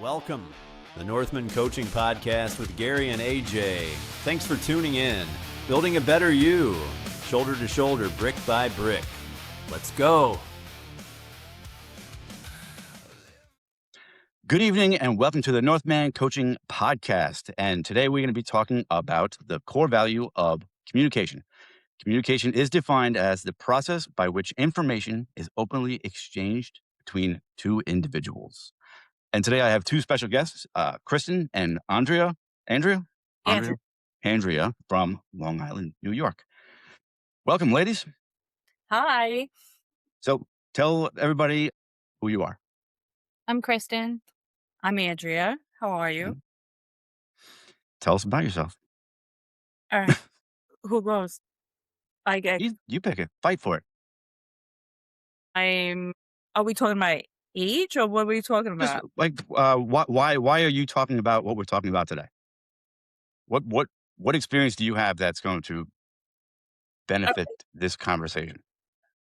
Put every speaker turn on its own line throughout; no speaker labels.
Welcome, the Northman Coaching Podcast with Gary and AJ. Thanks for tuning in. Building a better you, shoulder to shoulder, brick by brick. Let's go.
Good evening and welcome to the Northman Coaching Podcast. And today we're going to be talking about the core value of communication. Communication is defined as the process by which information is openly exchanged between two individuals. And today I have two special guests, Kristen and Andrea from Long Island, New York. Welcome, ladies.
Hi,
So tell everybody who you are.
I'm Kristen. I'm Andrea. How are you?
Tell us about yourself.
All right. Who goes? I get.
You pick it. Fight for it.
Are we talking about age or what are we talking
Just
about?
like why are you talking about what we're talking about today? What experience do you have that's going to benefit this conversation?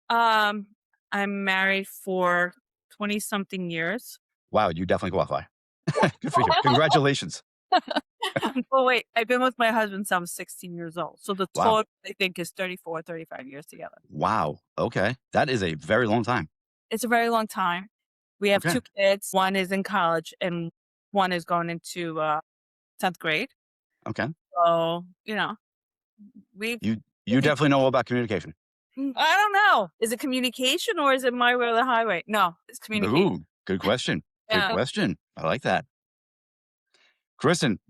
I'm married for 20 something years.
Wow, you definitely qualify. Good for you. Congratulations.
Oh wait, I've been with my husband since I was 16 years old. So the
Wow.
total I think is 34, 35 years together.
Wow. Okay. That is a very long time.
It's a very long time. We have
Okay.
two kids. One is in college and one is going into 10th grade.
Okay.
So,
You definitely know all about communication.
I don't know. Is it communication or is it my way or the highway? No, it's communication.
Ooh, good question. Good
Yeah.
question. I like that. Kristen,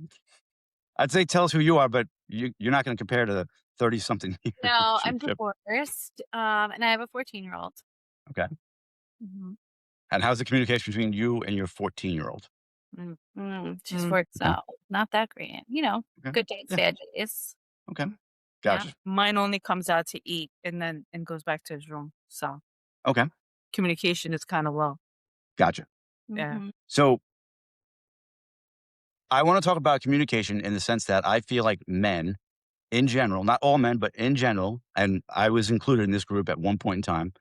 I'd say tell us who you are, but you're not going to compare to the 30-something year
No, I'm
relationship.
divorced, and I have a 14-year-old.
Okay.
Mhm.
And how's the communication between you and your 14-year-old?
Just works
Okay.
out. Not that great.
Okay.
Good days,
Yeah.
bad days.
Okay. Gotcha.
Mine only comes out to eat and goes back to his room. So
Okay.
communication is kind of low.
Gotcha.
Yeah.
Mhm.
So I want to talk about communication in the sense that I feel like men in general, not all men, but in general, and I was included in this group at one point in time,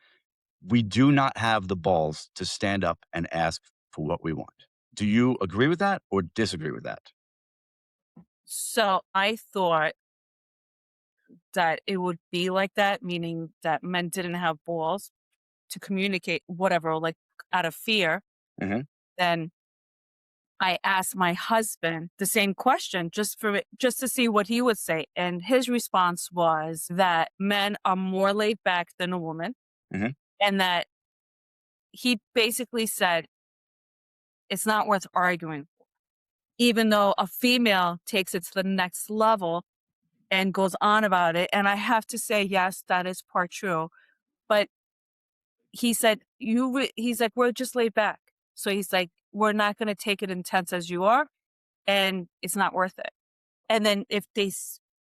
we do not have the balls to stand up and ask for what we want. Do you agree with that or disagree with that?
So I thought that it would be like that, meaning that men didn't have balls to communicate whatever, like out of fear.
Mhm.
Then I asked my husband the same question just to see what he would say. And his response was that men are more laid back than a woman.
Mhm.
And that he basically said it's not worth arguing for. Even though a female takes it to the next level and goes on about it. And I have to say, yes, that is part true. But he said, he's like, we're just laid back. So he's like, we're not going to take it intense as you are. And it's not worth it. And then if they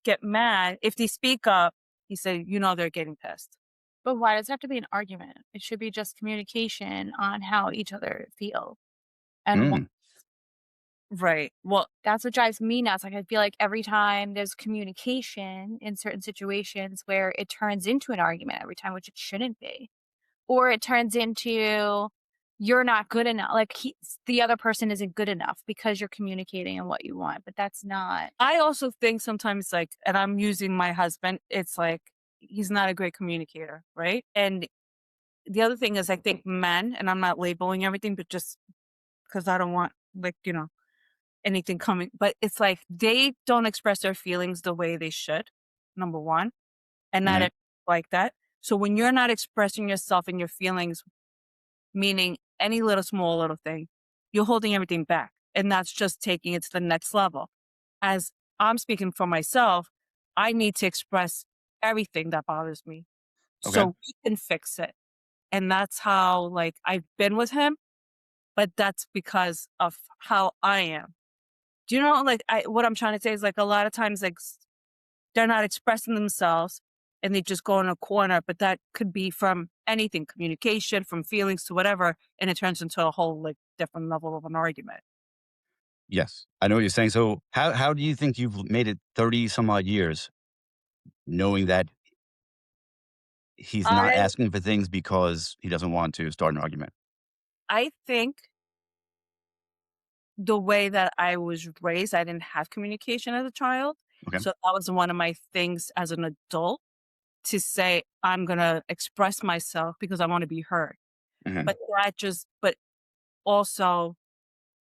get mad, if they speak up, he said, they're getting pissed.
But why does it have to be an argument? It should be just communication on how each other feel. And
Right. Well,
that's what drives me nuts. Like, I feel like every time there's communication in certain situations where it turns into an argument every time, which it shouldn't be, or it turns into you're not good enough. Like the other person isn't good enough because you're communicating on what you want, but that's not.
I also think sometimes and I'm using my husband, it's like, he's not a great communicator. Right. And the other thing is I think men, and I'm not labeling everything, but just because I don't want anything coming, but it's like they don't express their feelings the way they should, number one, and not
Mhm.
everyone's like that. So when you're not expressing yourself and your feelings, meaning any small little thing, you're holding everything back, and that's just taking it to the next level. As I'm speaking for myself, I need to express everything that bothers me
Okay.
so we can fix it. And that's how I've been with him, but that's because of how I am. Do you know, what I'm trying to say is a lot of times, they're not expressing themselves and they just go in a corner, but that could be from anything, communication, from feelings to whatever. And it turns into a whole different level of an argument.
Yes, I know what you're saying. So how do you think you've made it 30 some odd years knowing that he's not
I
asking for things because he doesn't want to start an argument?
I think the way that I was raised, I didn't have communication as a child.
Okay.
So that was one of my things as an adult to say, I'm gonna express myself because I want to be heard.
Mhm.
But also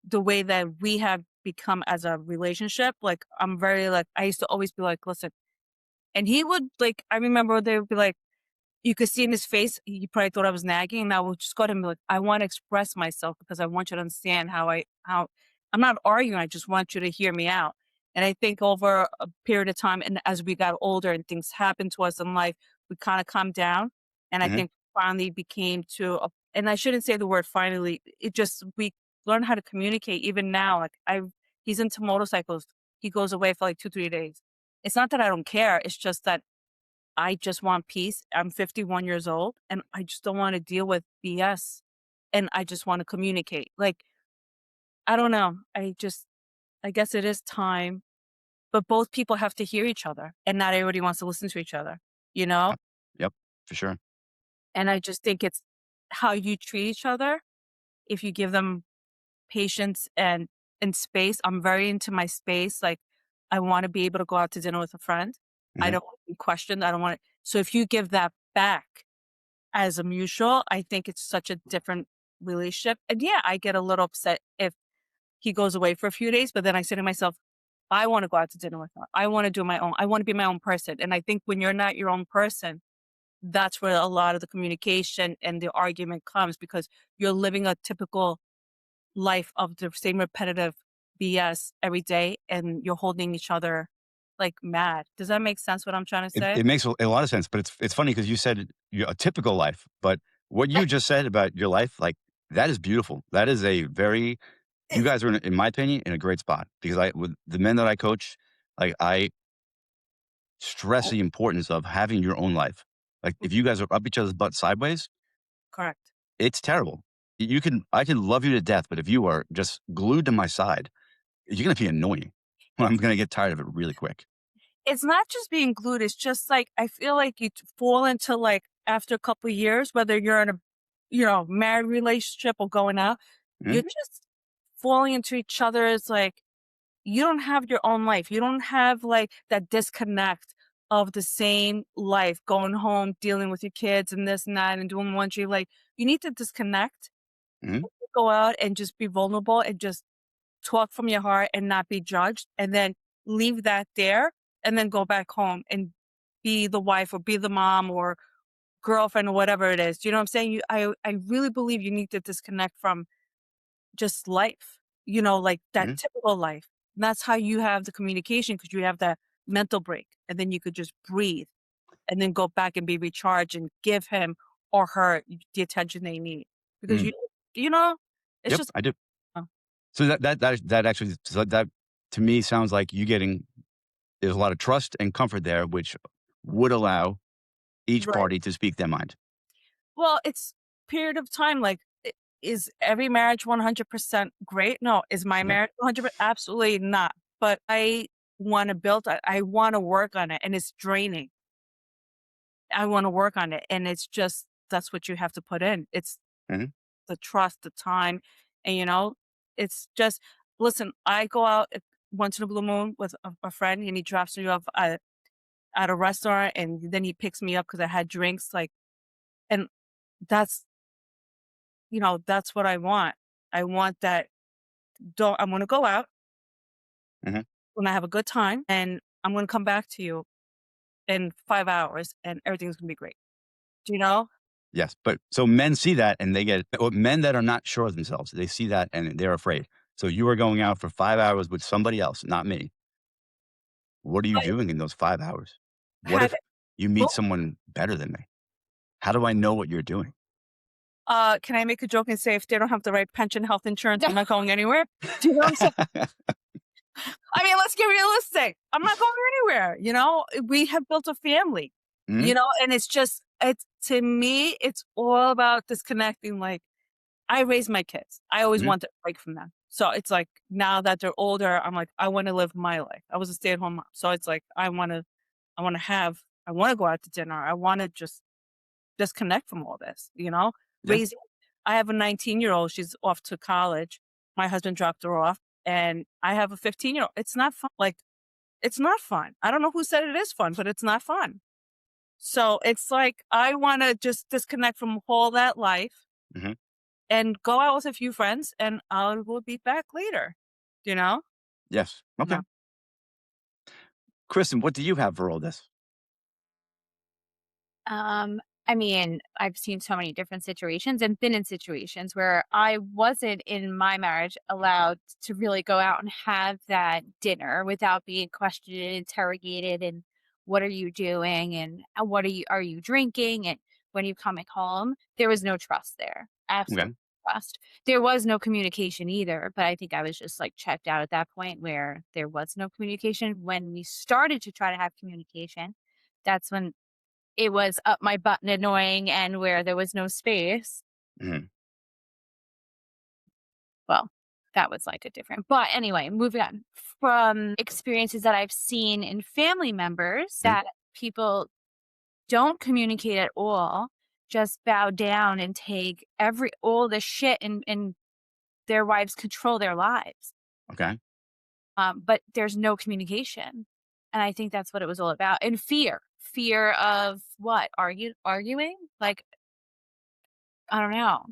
the way that we have become as a relationship, like I'm very like I used to always be like, listen, and he would like I remember they would be like, you could see in his face, he probably thought I was nagging, and I would just go to him and be like, "I wanna express myself because I want you to understand how I'm not arguing, I just want you to hear me out." And I think over a period of time and as we got older and things happened to us in life, we kinda calmed down, and I
Mhm.
think finally became to a and I shouldn't say the word finally, it just we learned how to communicate even now, like, he's into motorcycles, he goes away for, like, 2, 3 days. It's not that I don't care, it's just that I just want peace. I'm 51 years old and I just don't want to deal with BS and I just want to communicate. Like, I don't know. I guess it is time, but both people have to hear each other and not everybody wants to listen to each other, you know?
Yep. Yep, for sure.
And I just think it's how you treat each other. If you give them patience and space, I'm very into my space. Like, I want to be able to go out to dinner with a friend. I
Mhm.
don't want to be questioned. I don't want to. So if you give that back, as a mutual, I think it's such a different relationship. And yeah, I get a little upset if he goes away for a few days, but then I say to myself, I want to go out to dinner with him. I want to do my own. I want to be my own person. And I think when you're not your own person, that's where a lot of the communication and the argument comes because you're living a typical life of the same repetitive BS every day and you're holding each other like mad. Does that make sense what I'm trying to
It
say?
it makes a lot of sense, but it's funny because you said a typical life, but what you just said about your life, like, that is beautiful. That is a very you guys are, in my opinion, in a great spot because I with the men that I coach, like, I stress the importance of having your own life. Like, if you guys are up each other's butt sideways,
Correct.
it's terrible. I can love you to death, but if you are just glued to my side, you're gonna be annoying. I'm gonna get tired of it really quick.
It's not just being glued, it's just, like, I feel like you fall into, like, after a couple of years, whether you're in a, married relationship or going out,
Mhm,
you're just falling into each other's, like you don't have your own life. You don't have, like, that disconnect of the same life, going home, dealing with your kids and this and that and doing laundry, like, you need to disconnect,
mhm,
go out and just be vulnerable and just talk from your heart and not be judged, and then leave that there, and then go back home and be the wife or be the mom or girlfriend or whatever it is. Do you know what I'm saying? I really believe you need to disconnect from just life, like that
mhm,
typical life. And that's how you have the communication because you have that mental break, and then you could just breathe and then go back and be recharged and give him or her the attention they need because
mm.
you know, it's
Yep,
just.
I do.
Oh,
So that actually so that to me sounds like you getting there's a lot of trust and comfort there, which would allow each
right.
party to speak their mind.
Well, it's period of time, like, is every marriage 100% great? No. Is my
Okay.
marriage 100%? Absolutely not. But I wanna build I wanna work on it, and it's draining. I wanna work on it, and it's just that's what you have to put in. It's
Mhm,
the trust, the time, and, it's just listen, I go out, once in a blue moon with a friend, and he drops me off at a restaurant, and then he picks me up because I had drinks, like and that's that's what I want. I want that don't I'm gonna go out
mhm.
when I have a good time, and I'm gonna come back to you in 5 hours, and everything's gonna be great. Do you know?
Yes, but so men see that and they get or men that are not sure of themselves, they see that and they're afraid. So you are going out for 5 hours with somebody else, not me. What are you
But
doing in those 5 hours? What
have
if you meet
both
someone better than me? How do I know what you're doing?
can I make a joke and say if they don't have the right pension, health insurance, I'm not going anywhere? Do you know what I'm saying? I mean, let's get realistic. I'm not going anywhere, We have built a family,
Mhm,
and it's to me, it's all about disconnecting, like, I raised my kids. I always
mhm,
wanted a break from them. So it's like now that they're older, I'm like, I want to live my life. I was a stay-at-home mom. So it's like I want to go out to dinner. I want to just disconnect from all this, you know?
Yeah.
I have a 19-year-old, she's off to college. My husband dropped her off, and I have a 15-year-old. It's not fun. Like, it's not fun. I don't know who said it is fun, but it's not fun. So it's like, I want to just disconnect from all that life
Hmm.
and go out with a few friends, and I will be back later, you know?
Yes. Okay.
No.
Kristen, what do you have for all this?
Um, I mean, I've seen so many different situations and been in situations where I wasn't in my marriage allowed to really go out and have that dinner without being questioned and interrogated and what are you doing and what are you drinking and when you coming home, there was no trust there. Absolutely
Okay.
no trust. There was no communication either, but I think I was just like checked out at that point where there was no communication. When we started to try to have communication, that's when it was up my butt and annoying and where there was no space.
Hmm.
Well, that was like a different but anyway, moving on. From experiences that I've seen in family members that people don't communicate at all, just bow down and take all the shit and their wives control their lives.
Okay.
But there's no communication. And I think that's what it was all about. And fear. Fear of what? Arguing? Like, I don't know.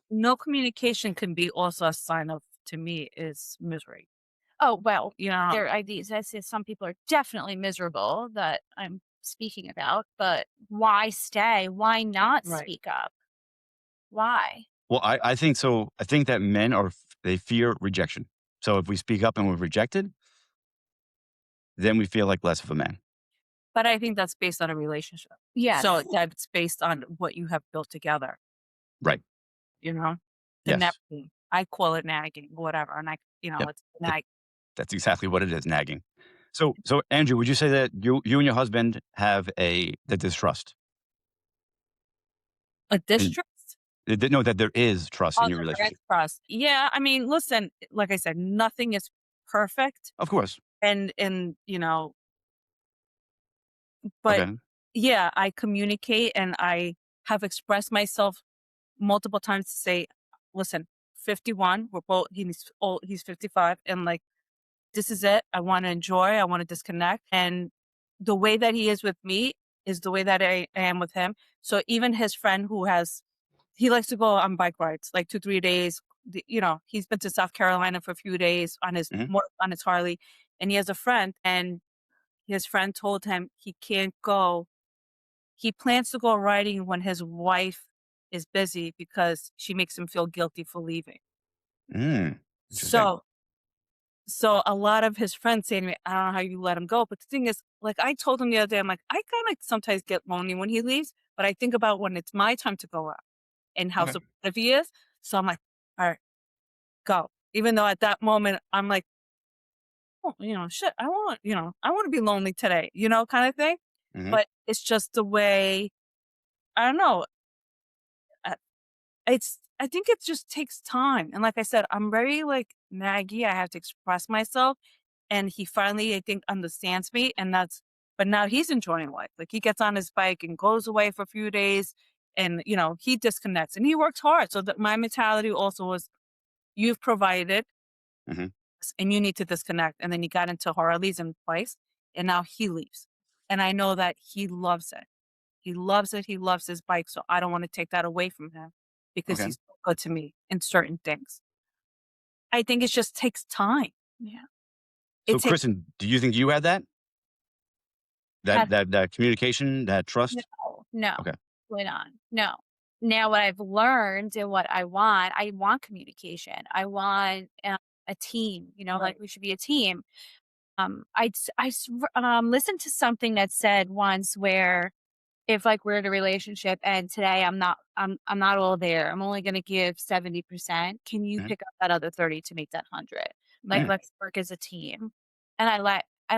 No communication can be also a sign of, to me, is misery.
Oh, well,
You know,
there I these I say some people are definitely miserable that I'm speaking about, but why stay? Why not
right.
speak up? Why?
Well, I think so. I think that men they fear rejection. So if we speak up and we're rejected, then we feel like less of a man.
But I think that's based on a relationship.
Yes.
So that's based on what you have built together,
Right.
you know? The
Yes.
nagging. I call it nagging, whatever. And
Yep.
it's nag.
That's exactly what it is, nagging. So Andrew, would you say that you and your husband have the distrust?
A
And
distrust?
no, that there is trust in your
Also, there is
relationship.
trust. Yeah. I mean, listen, like I said, nothing is perfect.
Of course.
And, but
Okay.
yeah, I communicate, and I have expressed myself multiple times to say, listen, 51, we're both, he's old, he's 55, and like, this is it. I want to enjoy, I want to disconnect. And the way that he is with me is the way that I am with him. So even his friend he likes to go on bike rides, like 2, 3 days. He's been to South Carolina for a few days on
Hmm.
on his Harley, and he has a friend, and his friend told him he can't go. He plans to go riding when his wife is busy because she makes him feel guilty for leaving.
Interesting.
So So a lot of his friends say to me, I don't know how you let him go. But the thing is, like I told him the other day, I'm like, I kind of sometimes get lonely when he leaves, but I think about when it's my time to go out and how
Okay.
supportive he is. So I'm like, all right, go. Even though at that moment I'm like, oh, shit, I want to be lonely today, kind of thing.
Hmm.
But it's just the way, I don't know. uh, I think it just takes time. And like I said, I'm very like naggy. I have to express myself. And he finally, I think, understands me. But now he's enjoying life. Like he gets on his bike and goes away for a few days, and, he disconnects and he works hard. So that my mentality also was, you've provided,
Hmm.
and you need to disconnect. And then he got into Harleys and bikes, and now he leaves. And I know that he loves it. He loves it. He loves his bike. So I don't want to take that away from him because
Okay.
he's so good to me in certain things. I think it just takes time.
Yeah.
So
It takes
Kristen, do you think you had that?
Had
That communication, that
no,
trust?
no,
Okay.
really not. No. Now what I've learned and what I want communication. I want a team, like
right.
we should be a team. Listened to something that said once where if like we're in a relationship and today I'm not all there. I'm only gonna give 70%. Can you
Hmm.
pick up that other 30 to make that 100? Like
Mm.
let's work as a team. And I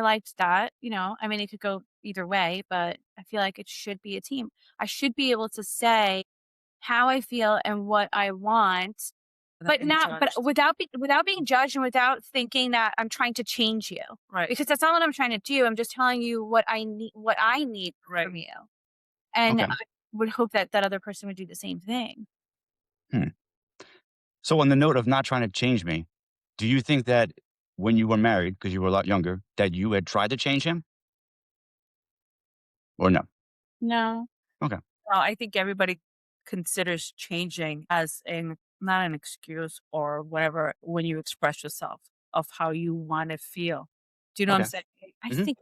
liked that, I mean it could go either way, but I feel like it should be a team. I should be able to say how I feel and what I want,
Without
but
being
not but
judged.
without being judged and without thinking that I'm trying to change you.
Right.
Because that's not what I'm trying to do. I'm just telling you what I need
Right.
from you. And
Okay.
would hope that that other person would do the same thing.
Hmm. So, on the note of not trying to change me, do you think that when you were married, because you were a lot younger, that you had tried to change him or no?
No.
Okay.
I think everybody considers changing as an not an excuse or whatever when you express yourself of how you want to feel. Do you know what I'm
Okay.
saying?
I
Hmm.
think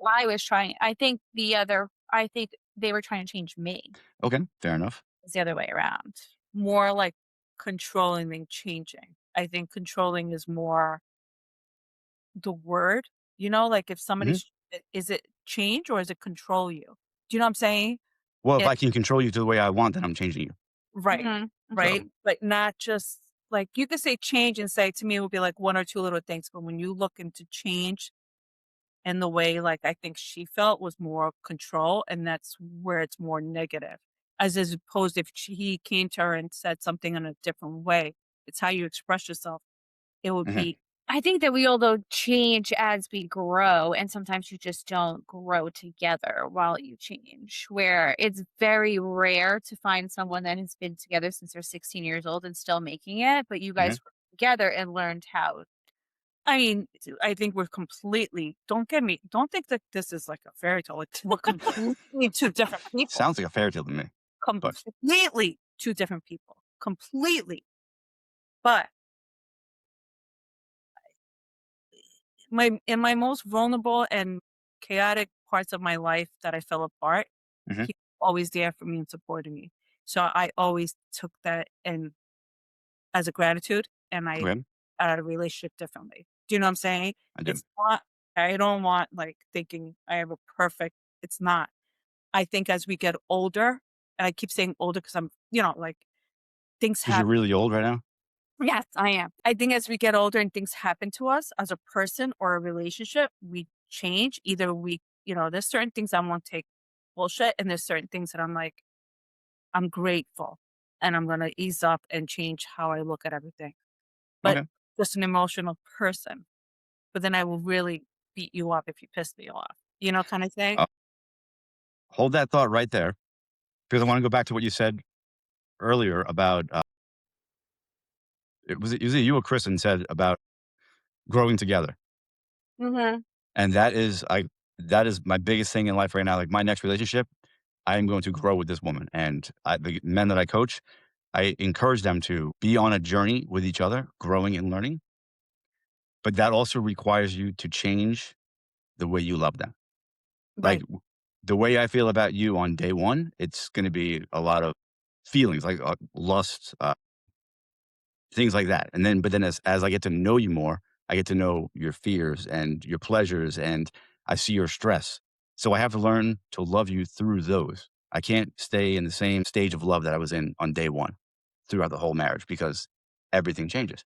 I think they were trying to change me.
Okay. Fair enough.
It's the other way around.
More like controlling than changing. I think controlling is more the word, like if
Hmm.
is it change or is it control you? Do you know what I'm saying?
Well, if
It
I can control you to the way I want, then I'm changing you.
right,
Mhm.
right,
Mhm.
So,
but not just like you could say change and say to me it would be like one or two little things, but when you look into change and the way like I think she felt was more control, and that's where it's more negative. As opposed if he came to her and said something in a different way, it's how you express yourself. It would
mhm.
be
I think that we all though change as we grow, and sometimes you just don't grow together while you change. Where it's very rare to find someone that has been together since they're 16 years old and still making it, but you
Mhm.
guys were together and learned how.
I mean, I think we're completely don't think that this is like a fairy tale. We're completely two different people.
Sounds like a fairy tale to me. But
Completely two different people. Completely. But in my most vulnerable and chaotic parts of my life that I fell apart,
mhm.
he was always there for me and supported me. So I always took that and as a gratitude, and I
Okay.
out of a relationship differently. Do you know what I'm saying?
I do.
It's not I don't want like thinking I have a perfect it's not. I think as we get older, and I keep saying older because I'm, like things
Because you're
happen.
really old right now.
Yes, I am. I think as we get older and things happen to us as a person or a relationship, we change. Either there's certain things I won't take bullshit, and there's certain things that I'm like, I'm grateful, and I'm gonna ease up and change how I look at everything. But
Okay.
just an emotional person. But then I will really beat you up if you piss me off, kind of thing.
Uh, Hold that thought right there, because I want to go back to what you said earlier about it was you or Kristen said about growing together,
Mhm.
and that is my biggest thing in life right now. Like my next relationship, I am going to grow with this woman, and the men that I coach, I encourage them to be on a journey with each other, growing and learning. But that also requires you to change the way you love them. Like
Right.
the way I feel about you on day one, it's going to be a lot of feelings like lust, things like that. But then as I get to know you more, I get to know your fears and your pleasures, and I see your stress. So I have to learn to love you through those. I can't stay in the same stage of love that I was in on day one throughout the whole marriage because everything changes.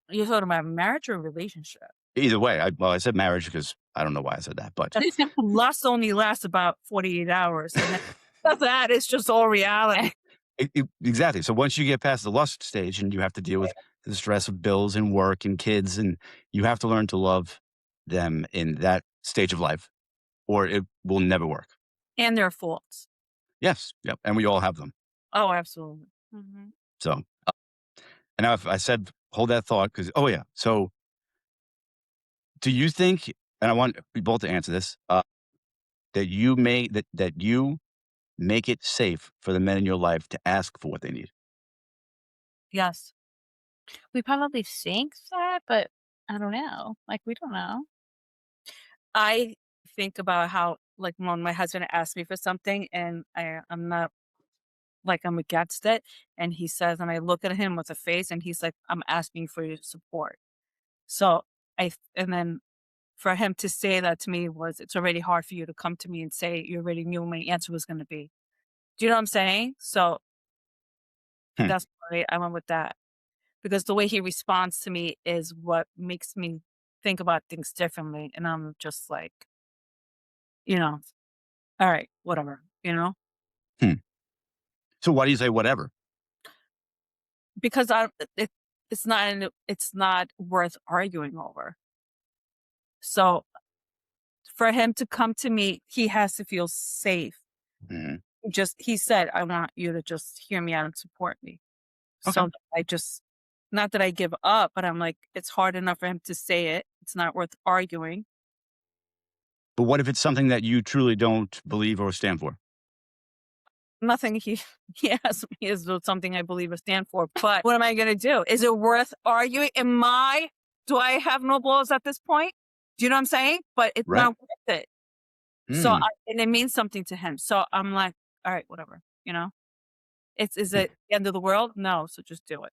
You're talking about marriage or relationship.
Either way, I said marriage because I don't know why I said that, but
Lust only lasts about 48 hours, and then after that, it's just all reality.
exactly. So once you get past the lust stage and you have to deal with the stress of bills and work and kids, and you have to learn to love them in that stage of life, or it will never work.
And their faults.
Yes. Yep. And we all have them.
Oh, absolutely.
Mhm.
So, and now if I said, hold that thought because, oh, yeah. So do you think, and I want you both to answer this, that you make it safe for the men in your life to ask for what they need?
Yes.
We probably think that, but I don't know. Like, we don't know.
I think about how, like, when my husband asks me for something and I'm not like I'm against it, and he says, and I look at him with a face, and he's like, I'm asking for your support. So and then for him to say that to me was, it's already hard for you to come to me and say you already knew my answer was going to be. Do you know what I'm saying? So
Hmm.
that's why I went with that. Because the way he responds to me is what makes me think about things differently. And I'm just like, you know, all right, whatever.
Hmm. So why do you say whatever?
Because it's not worth arguing over. So for him to come to me, he has to feel safe.
Mhm.
he said, I want you to just hear me out and support me.
Okay.
So I just, not that I give up, but I'm like, it's hard enough for him to say it. It's not worth arguing.
But what if it's something that you truly don't believe or stand for?
Nothing he asked me is something I believe or stand for. But what am I going to do? Is it worth arguing? Do I have no balls at this point? Do you know what I'm saying? But it's
Right.
not worth it. So,
Mm,
and it means something to him. So I'm like, all right, whatever, is
hmm,
it the end of the world? No. So just do it.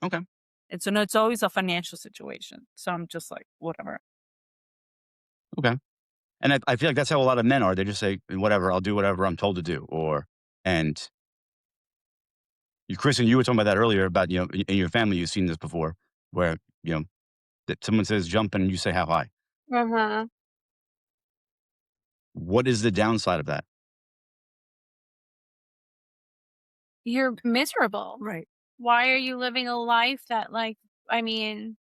okay.
And so no, it's always a financial situation. So I'm just like, whatever.
Okay. And I feel like that's how a lot of men are. They just say, whatever, I'll do whatever I'm told to do. And Chris, and you were talking about that earlier about, in your family, you've seen this before where, you know, that someone says jump and you say how high.
Uh-huh.
What is the downside of that?
You're miserable.
Right.
Why are you living a life that, like, I mean,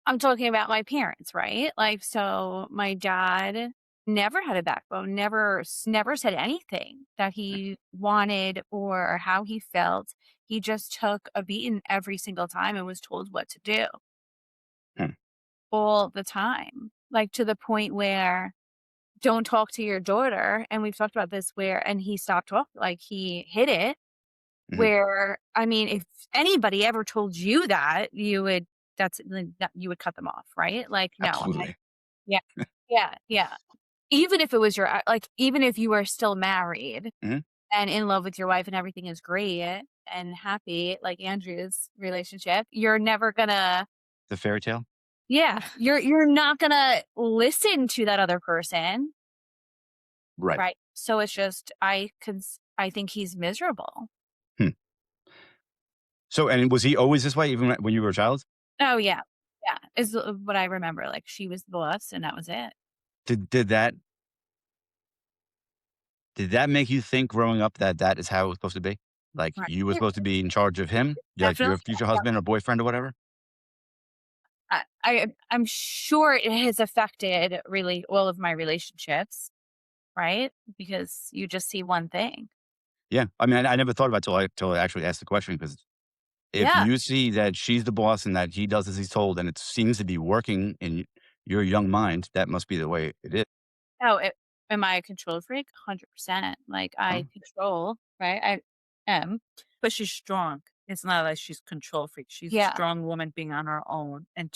I'm talking about my parents, right? Like, so my dad never had a backbone, never said anything that he wanted or how he felt. He just took a beating every single time and was told what to do
Hmm.
all the time. Like, to the point where, don't talk to your daughter. And we've talked about this, and he stopped talking, like he hid it.
Mhm.
Where, I mean, if anybody ever told you that, you would cut them off, right? Like, no,
Absolutely.
yeah, yeah, yeah. Even if it was even if you were still married
Mhm.
and in love with your wife and everything is great and happy, like Andrew's relationship, you're never gonna,
The fairy tale?
yeah, you're not gonna listen to that other person,
Right.
right? So it's just, I think he's miserable.
Hmm. So, and was he always this way even when you were a child?
Oh, yeah. Yeah, is what I remember, like, she was the boss and that was it.
Did that make you think growing up that that is how it was supposed to be? Like
Right.
you were supposed to be in charge of him, like
Definitely.
your future husband or boyfriend or whatever?
I'm sure it has affected really all of my relationships, right? Because you just see one thing.
Yeah. I mean, I never thought about it till I actually asked the question because if
Yeah.
you see that she's the boss and that he does as he's told and it seems to be working in your young mind, that must be the way it is.
Oh, am I a control freak? 100%. Like,
Huh?
I control, right? I am.
But she's strong. It's not like she's control freak. She's a
Yeah.
strong woman being on her own, and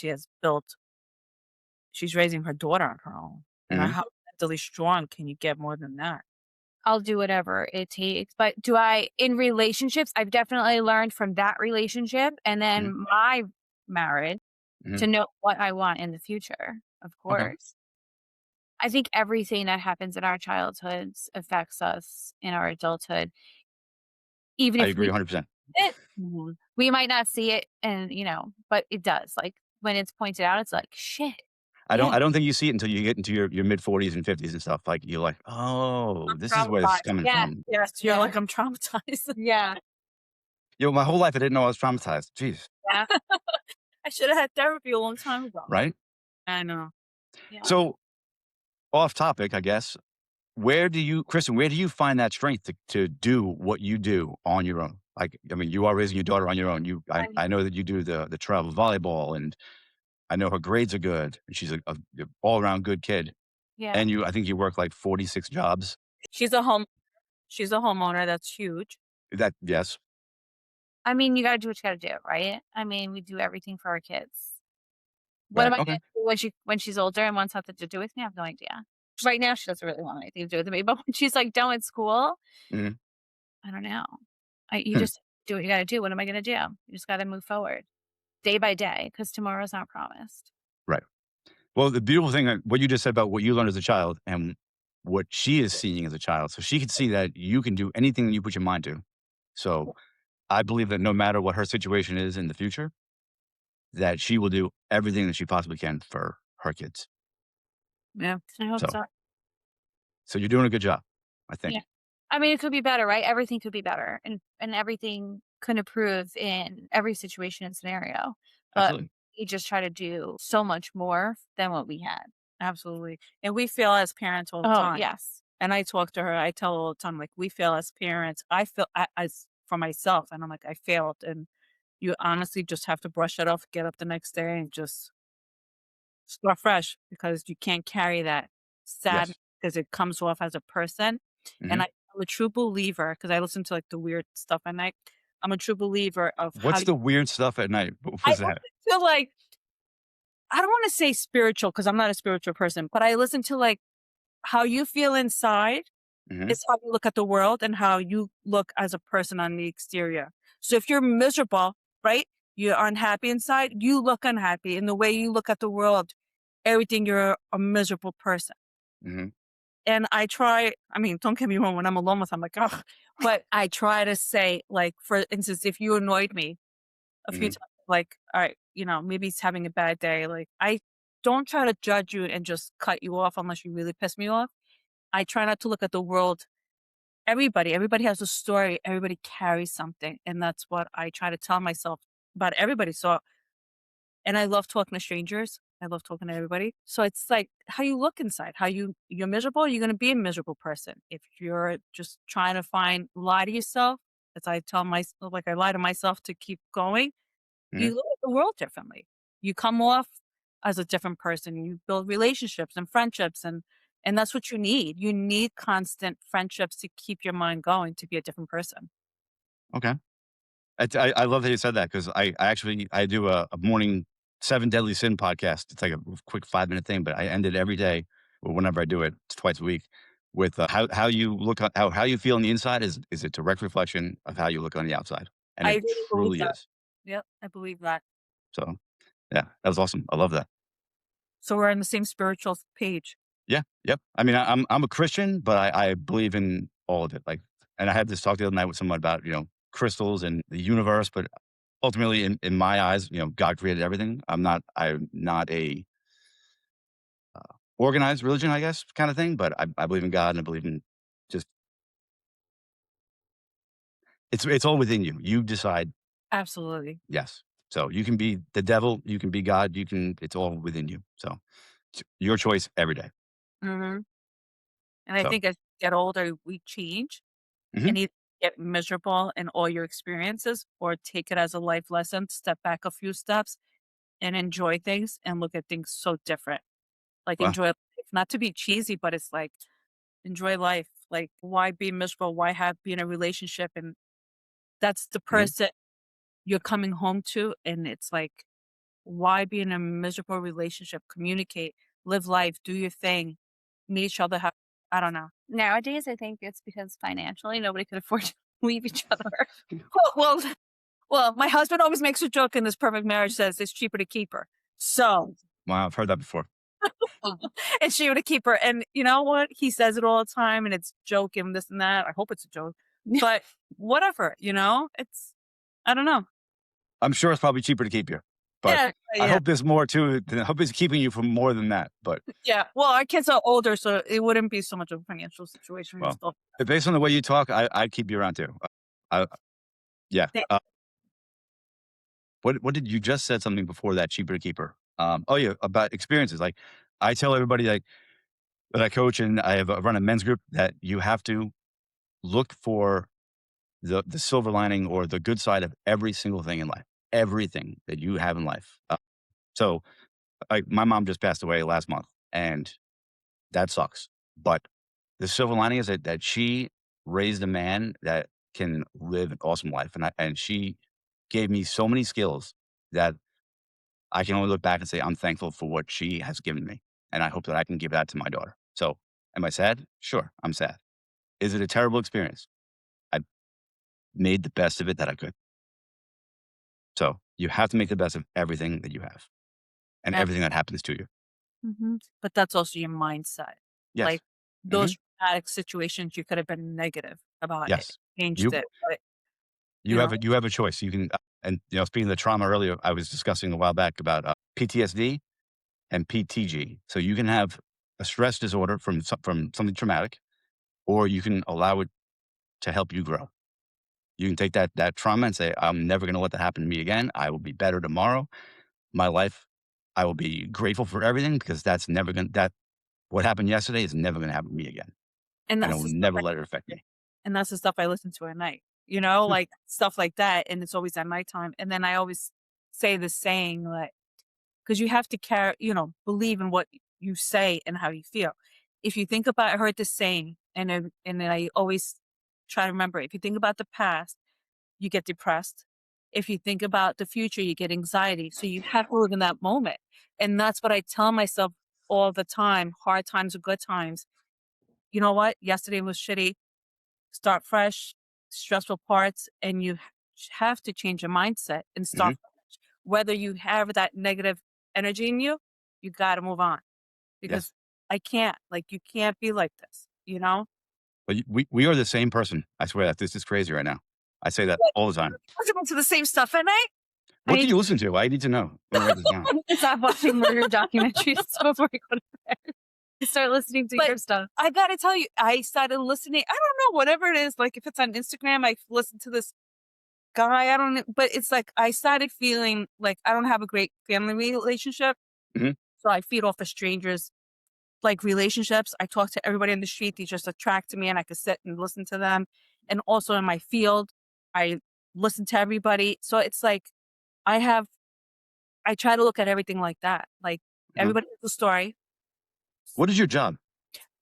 she's raising her daughter on her own.
Mhm.
How mentally strong can you get more than that?
I'll do whatever it takes. But in relationships, I've definitely learned from that relationship and
Mhm.
then my marriage
Mhm.
to know what I want in the future, of
Okay.
course. I think everything that happens in our childhoods affects us in our adulthood, even
I
if
agree
we
100%.
it,
Mhm.
we might not see it, and but it does. Like, when it's pointed out, it's like, shit. Yeah,
I don't think you see it until you get into your mid-40s and 50s and stuff. Like, you're like, "Oh,
I'm
this is where this is
traumatized.
coming
yeah,
from."
Yes, you're
yeah,
like, I'm traumatized.
yeah,
My whole life, I didn't know I was traumatized. Jeez,
yeah,
I should have had therapy a long time ago.
right?
I know.
yeah.
So, off topic, I guess, Kristen, where do you find that strength to do what you do on your own? Like, I mean, you are raising your daughter on your own.
I-
I know that you do the travel volleyball, and I know her grades are good. And she's a all-around good kid.
yeah.
And I think you work like 46 jobs.
She's a home. She's a homeowner. That's huge.
Yes.
I mean, you got to do what you got to do, right? I mean, we do everything for our kids. What
Right.
am I
Okay.
gonna do when she's older and wants something to do with me? I have no idea. Right now, she doesn't really want anything to do with me, but when she's, like, done with school,
Mhm.
I don't know. You
Hmm.
just do what you gotta do. What am I gonna do? You just gotta move forward day by day because tomorrow's not promised.
Right. Well, the beautiful thing, what you just said about what you learned as a child and what she is seeing as a child. So she could see that you can do anything that you put your mind to. So I believe that no matter what her situation is in the future, that she will do everything that she possibly can for her kids.
Yeah.
I hope
So,
so.
so you're doing a good job, I
Yeah.
think.
I mean, it could be better, right? Everything could be better, and everything could improve in every situation and scenario, but
Absolutely.
we just try to do so much more than what we had.
Absolutely. And we feel as parents all the
Oh,
time.
yes.
And I talk to her, I tell her all the time, like, we fail as parents. I feel as for myself, and I'm like, I failed. And you honestly just have to brush it off, get up the next day and just start fresh because you can't carry that sadness
Yes.
because it comes off as a person. And
Hmm.
I'm a true believer because I listen to like the weird stuff at night. I'm a true believer of how
What's the weird stuff at night? What
I
was
listen
that?
to like, I don't want to say spiritual because I'm not a spiritual person, but I listen to like how you feel inside
Hmm.
is how you look at the world and how you look as a person on the exterior. So if you're miserable, right? You're unhappy inside, you look unhappy. In the way you look at the world, everything, you're a miserable person.
Hmm.
And I mean, don't get me wrong, when I'm alone with, I'm like, oh, but I try to say, like, for instance, if you annoyed me a few
Hmm.
times, like, all right, maybe he's having a bad day. Like, I don't try to judge you and just cut you off unless you really piss me off. I try not to look at the world. Everybody has a story. Everybody carries something. And that's what I try to tell myself about everybody. So, and I love talking to strangers. I love talking to everybody. So it's like how you look inside, you're miserable, you're going to be a miserable person. If you're just trying to lie to yourself, as I tell myself, like I lie to myself to keep going,
Hmm.
you look at the world differently. You come off as a different person. You build relationships and friendships, and that's what you need. You need constant friendships to keep your mind going to be a different person.
Okay. I love that you said that because I actually I do a morning 7 Deadly Sin podcast. It's like a quick 5 minute thing, but I end it every day or whenever I do it, it's twice a week with how you look on how you feel on the inside is a direct reflection of how you look on the outside, and
I
it
really believe
truly
that.
is.
Yep, I believe that.
So yeah, that was awesome. I love that.
So we're on the same spiritual page.
Yeah, yep. I mean, I'm a Christian, but I believe in all of it. Like, and I had this talk the other night with someone about crystals and the universe, but ultimately, in my eyes, God created everything. I'm not a organized religion, I guess, kind of thing, but I believe in God and I believe in just it's all within you. You decide.
Absolutely.
Yes. So you can be the devil, you can be God, it's all within you. So it's your choice every day.
Hmm. And I
So.
think as you get older, we change
Mhm.
and either get miserable in all your experiences or take it as a life lesson, step back a few steps and enjoy things and look at things so different. Like
Well.
enjoy life, not to be cheesy, but it's like enjoy life. Like why be miserable? Why be in a relationship? And that's the
Mhm.
person you're coming home to. And it's like, why be in a miserable relationship? Communicate, live life, do your thing, meet each other. I don't know.
Nowadays, I think it's because financially nobody could afford to leave each other.
Well, my husband always makes a joke in this perfect marriage says it's cheaper to keep her. So
Wow, I've heard that before.
it's cheaper to keep her. And you know what? He says it all the time and it's joking, this and that. I hope it's a joke. But whatever, I don't know.
I'm sure it's probably cheaper to keep you, but
Yeah,
I
yeah,
hope there's more to it. I hope it's keeping you from more than that. But
yeah. Well, our kids are older, so it wouldn't be so much of a financial situation. We
well,
still,
based on the way you talk, I'd keep you around too. Uh, yeah. What did you just said something before that cheaper to keep her? Oh yeah, about experiences. Like I tell everybody like that I coach and run a men's group that you have to look for the silver lining or the good side of every single thing in life, everything that you have in life. So like my mom just passed away last month, and that sucks. But the silver lining is that she raised a man that can live an awesome life, and she gave me so many skills that I can only look back and say I'm thankful for what she has given me, and I hope that I can give that to my daughter. So, am I sad? Sure, I'm sad. Is it a terrible experience? I made the best of it that I could. So you have to make the best of everything that you have and
yeah.
everything that happens to you.
But that's also your mindset.
Yes.
Like
Hmm.
those traumatic situations, you could have been negative about it,
Yes.
changed
You
it. But
you have a choice. You can and speaking of the trauma earlier, I was discussing a while back about PTSD and PTG. So you can have a stress disorder from something traumatic, or you can allow it to help you grow. You can take that trauma and say, I'm never going to let that happen to me again. I will be better tomorrow. My life, I will be grateful for everything because that's never going that what happened yesterday is never going to happen to me again.
And
and I
that's
will
the stuff
never let it affect me.
and that's the stuff I listen to at night, you know,
Hmm.
like stuff like that. And it's always at nighttime. And then I always say the saying, like, because you have to believe in what you say and how you feel. If you think about, I heard this saying, and I always try to remember it. If you think about the past, you get depressed. If you think about the future, you get anxiety. So you have to live in that moment. And that's what I tell myself all the time, hard times or good times. You know what? Yesterday was shitty. Start fresh, stressful parts, and you have to change your mindset and
Hmm.
start fresh. Whether you have that negative energy in you, you got to move on
Yes.
because I can't, like, you can't be like this, you know?
But we are the same person. I swear that this is crazy right now. I say that
But
all the time.
listening to the same stuff at night. I
What do
need
you listen to? I need to know. I'm gonna write this down.
to stop watching murder documentaries before you go to bed. Start listening to
But
your stuff.
I gotta tell you, I started listening. I don't know, whatever it is. Like if it's on Instagram, I listen to this guy. I don't know, but it's like I started feeling like I don't have a great family relationship,
Mhm.
so I feed off of strangers. Like relationships, I talk to everybody in the street. They just attract to me, and I could sit and listen to them. And also in my field, I listen to everybody. So it's like I have. I try to look at everything like that. Like
Uh-huh.
everybody has a story.
What is your job?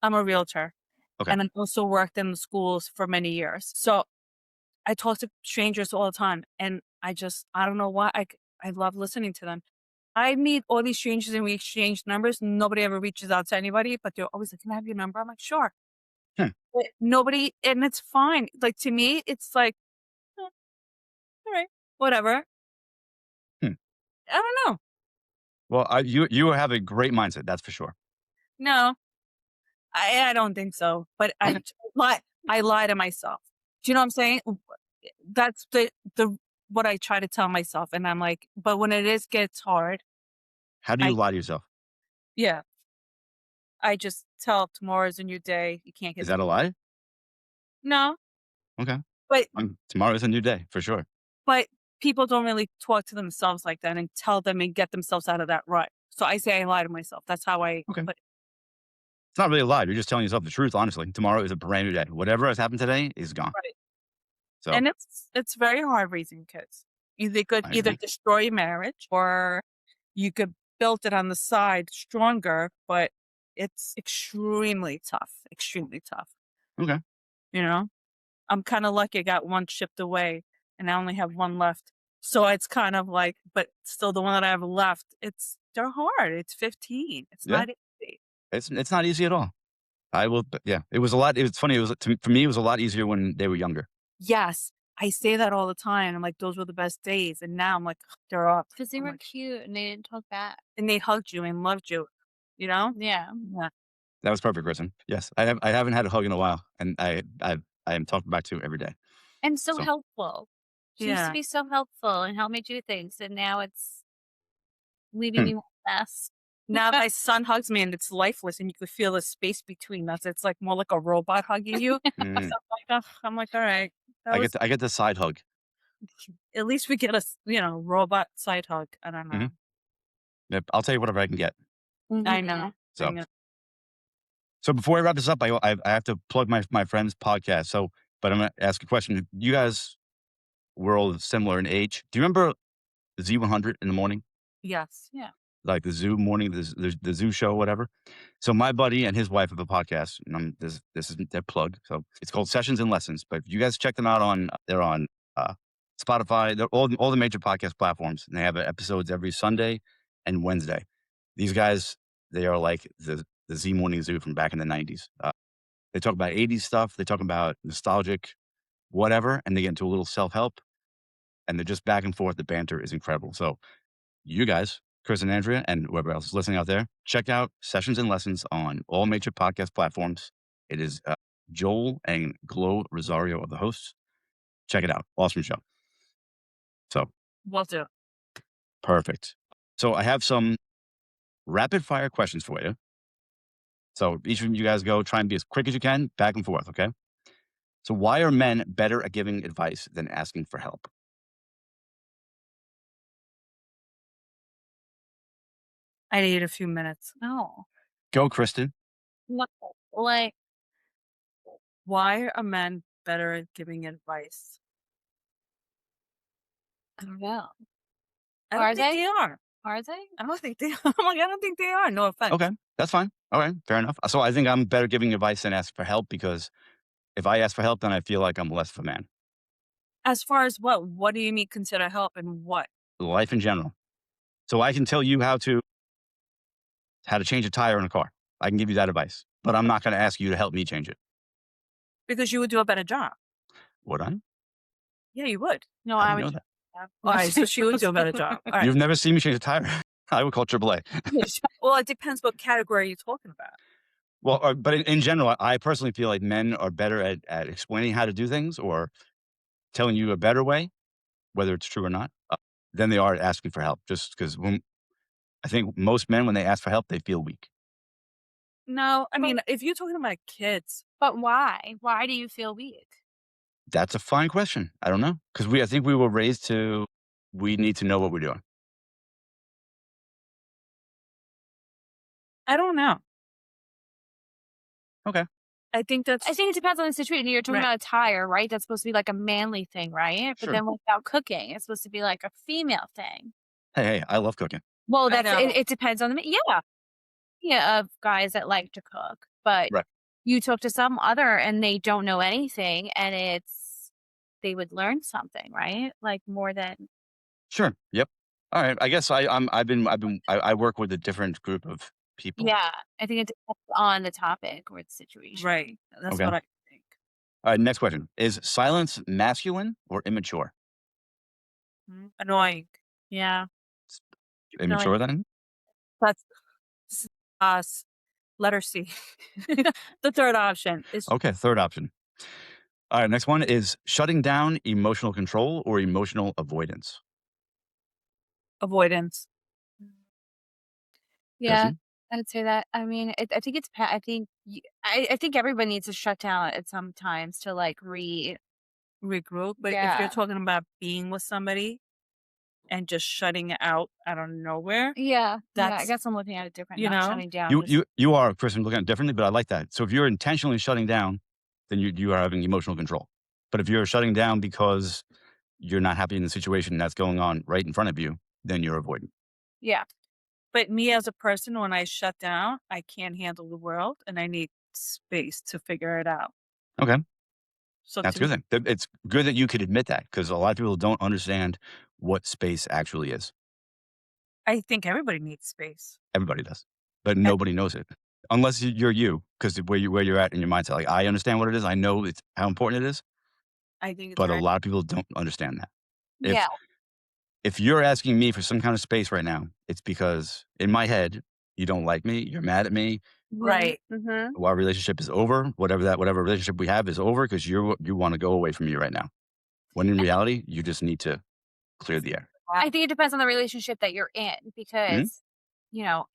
I'm a realtor.
Okay.
And I also worked in the schools for many years. So I talk to strangers all the time. And I don't know why. I love listening to them. I meet all these strangers and we exchange numbers. Nobody ever reaches out to anybody, but they're always like, "Can I have your number?" I'm like, "Sure."
Hmm.
But nobody, and it's fine. Like to me, it's like, "Eh, all right, whatever."
Hmm.
I don't know.
Well, you have a great mindset. That's for sure.
No, I don't think so. But I lie to myself. Do you know what I'm saying? That's the what I try to tell myself, and I'm like, but when it is gets hard,
How do you
I
lie to yourself?
yeah, I just tell tomorrow's a new day. You can't
Is
get
that a lie?
no,
Okay.
but
Tomorrow is a new day for sure.
but people don't really talk to themselves like that and tell them and get themselves out of that rut. So I say I lie to myself. That's how I
Okay.
put it.
It's not really a lie. You're just telling yourself the truth, honestly. Tomorrow is a brand new day. Whatever has happened today is gone.
Right.
So
And it's very hard raising kids. They could
I
either
agree.
destroy your marriage or you could build it on the side stronger, but it's extremely tough, extremely tough.
Okay.
You know, I'm kind of lucky I got one shipped away and I only have one left. So it's kind of like, but still the one that I have left, they're hard. It's 15. It's
Yeah.
not easy.
It's not easy at all. I will, but yeah, it was a lot. It was funny. It was for me, it was a lot easier when they were younger.
Yes. I say that all the time. I'm like, those were the best days. And now I'm like, they're up.
Because they
I'm
were
like,
cute and they didn't talk back.
and they hugged you and loved you, you know?
Yeah.
Yeah.
That was perfect, Kristen. Yes, I haven't had a hug in a while, and I am talking back to every day.
And so
So
helpful. She used to
Yeah.
be so helpful and help me do things. And now it's leaving
hmm,
me with a mess.
Now my son hugs me and it's lifeless and you could feel the space between us. It's like more like a robot hugging you. So
mm,
I'm like, all right. That was
I get the side hug.
at least we get a robot side hug. I don't
Hmm.
know.
Yep, I'll tell you whatever I can get.
I
Mhm.
know. I
So
know.
before I wrap this up, I have to plug my friend's podcast. So, but I'm gonna ask a question. You guys were all similar in age. Do you remember Z100 in the morning?
Yes.
Yeah.
Like the zoo morning, the zoo show, whatever. So my buddy and his wife have a podcast, and this is their plug. So it's called Sessions and Lessons. But you guys check them out they're on Spotify, they're all the major podcast platforms, and they have episodes every Sunday and Wednesday. These guys, they are like the Z Morning Zoo from back in the '90s. They talk about '80s stuff, they talk about nostalgic whatever, and they get into a little self help, and they're just back and forth. The banter is incredible. So you guys, Chris and Andrea, and whoever else is listening out there, check out Sessions and Lessons on all major podcast platforms. It is Joel and Glow Rosario are the hosts. Check it out. Awesome show. So
Will do.
perfect. So I have some rapid fire questions for you. So each of you guys go, try and be as quick as you can, back and forth, okay? So why are men better at giving advice than asking for help?
I need a few minutes.
No.
Go, Kristen.
No. Like,
Why are men better at giving advice?
I don't know.
I
Are
don't think
they?
they are.
Are they?
I don't think they are. I'm like, I don't think they are. No offense.
Okay, that's fine. All right, fair enough. So I think I'm better giving advice than asking for help because if I ask for help, then I feel like I'm less of a man.
As far as what? What do you mean consider help and what?
Life in general. So I can tell you how to change a tire in a car. I can give you that advice, but I'm not going to ask you to help me change it.
Because you would do a better job.
Would I?
Yeah, you would.
No,
How do
I
you
would.
know that?
All right, so she would do a better job. All right.
You've never seen me change a tire. I would call AAA.
Well, it depends what category you're talking about.
Well, but in general, I personally feel like men are better at explaining how to do things or telling you a better way, whether it's true or not, than they are at asking for help. Just because I think most men, when they ask for help, they feel weak.
No, I mean, if you're talking about kids,
But why? Why do you feel weak?
That's a fine question. I don't know because I think we were raised to we need to know what we're doing.
I don't know.
Okay.
I think that's.
I think it depends on the situation. You're talking
Right.
about a tire, right? That's supposed to be like a manly thing, right? But
Sure.
then without cooking, it's supposed to be like a female thing.
Hey, I love cooking.
Well,
I
that's
know.
it depends on the yeah, of guys that like to cook. But
Right.
you talk to some other and they don't know anything and they would learn something, right? Like more than
Sure. Yep. All right. I guess I work with a different group of people.
yeah. I think it depends on the topic or the situation.
Right. That's
Okay.
what I think.
All right. Next question: is silence masculine or immature?
Annoying.
Yeah.
Immature then?
That's us. Letter C. The third option is
Okay. Third option. All right. Next one is shutting down emotional control or emotional avoidance.
avoidance.
Yeah.
Kristen?
I'd say that. I mean, I think I think I think everybody needs to shut down at some times to like
Regroup. But if
Yeah.
you're talking about being with somebody and just shutting it out of nowhere,
Yeah. I
that's,
guess I'm looking at it different.
you
Not
know,
shutting down.
You
just-
you you are, Kristen, looking at it differently, but I like that. So if you're intentionally shutting down, then you are having emotional control. But if you're shutting down because you're not happy in the situation that's going on right in front of you, then you're avoiding.
yeah.
but me as a person, when I shut down, I can't handle the world and I need space to figure it out.
Okay.
So
That's
to
a
me,
good thing. It's good that you could admit that because a lot of people don't understand what space actually is.
I think everybody needs space.
Everybody does, but nobody knows it unless you're you because where you're at in your mindset. Like I understand what it is. I know it's how important it is,
I think it's
but a
very,
lot of people don't understand that. If
Yeah.
if you're asking me for some kind of space right now, it's because in my head you don't like me. You're mad at me.
right.
Mm-hmm.
Our relationship is over. Whatever relationship we have is over because you want to go away from me right now. When in reality, you just need to clear the air.
I think it depends on the relationship that you're in because, you know,